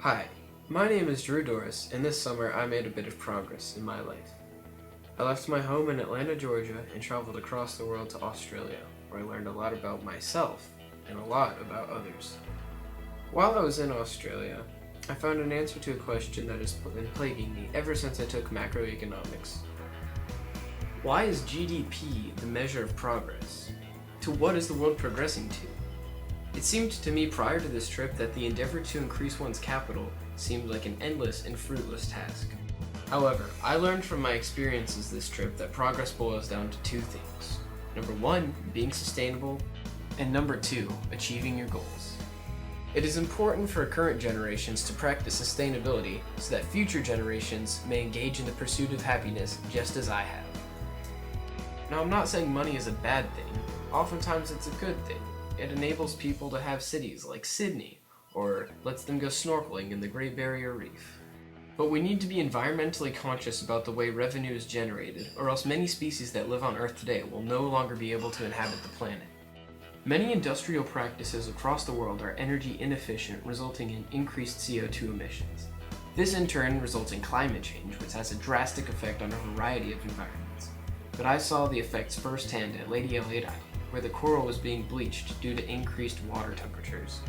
Hi, my name is Doris, and this summer I made a bit of progress in my life. I left my home in Atlanta, Georgia, and traveled across the world to Australia, where I learned a lot about myself and a lot about others. While I was in Australia, I found an answer to a question that has been plaguing me ever since I took macroeconomics. Why is GDP the measure of progress? To what is the world progressing to? It seemed to me prior to this trip that the endeavor to increase one's capital seemed like an endless and fruitless task. However, I learned from my experiences this trip that progress boils down to two things. Number one, being sustainable, and number two, achieving your goals. It is important for current generations to practice sustainability so that future generations may engage in the pursuit of happiness just as I have. Now, I'm not saying money is a bad thing. Oftentimes it's a good thing. It enables people to have cities like Sydney, or lets them go snorkeling in the Great Barrier Reef. But we need to be environmentally conscious about the way revenue is generated, or else many species that live on Earth today will no longer be able to inhabit the planet. Many industrial practices across the world are energy inefficient, resulting in increased CO2 emissions. This in turn results in climate change, which has a drastic effect on a variety of environments. But I saw the effects firsthand at Lady Elliot Island, where the coral was being bleached due to increased water temperatures.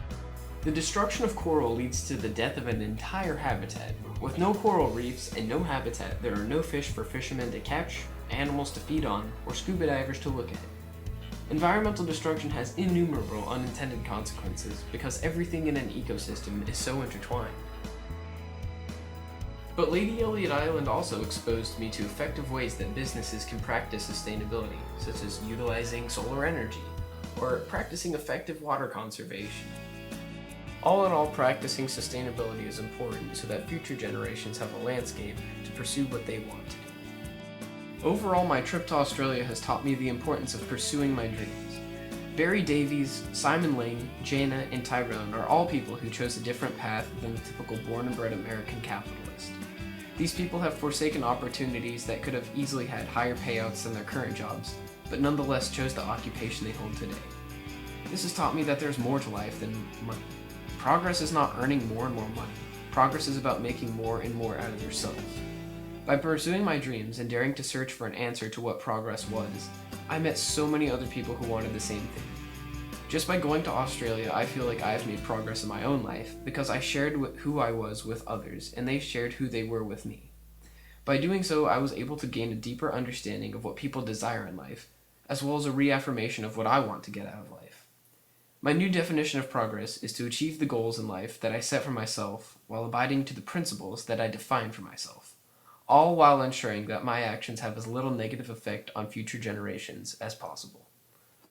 The destruction of coral leads to the death of an entire habitat. With no coral reefs and no habitat, there are no fish for fishermen to catch, animals to feed on, or scuba divers to look at. Environmental destruction has innumerable unintended consequences because everything in an ecosystem is so intertwined. But Lady Elliot Island also exposed me to effective ways that businesses can practice sustainability, such as utilizing solar energy, or practicing effective water conservation. All in all, practicing sustainability is important so that future generations have a landscape to pursue what they want to do. Overall, my trip to Australia has taught me the importance of pursuing my dreams. Barry Davies, Simon Lane, Jana, and Tyrone are all people who chose a different path than the typical born and bred American capitalist. These people have forsaken opportunities that could have easily had higher payouts than their current jobs, but nonetheless chose the occupation they hold today. This has taught me that there's more to life than money. Progress is not earning more and more money. Progress is about making more and more out of yourself. By pursuing my dreams and daring to search for an answer to what progress was, I met so many other people who wanted the same thing. Just by going to Australia, I feel like I have made progress in my own life because I shared who I was with others and they shared who they were with me. By doing so, I was able to gain a deeper understanding of what people desire in life, as well as a reaffirmation of what I want to get out of life. My new definition of progress is to achieve the goals in life that I set for myself while abiding to the principles that I define for myself, all while ensuring that my actions have as little negative effect on future generations as possible.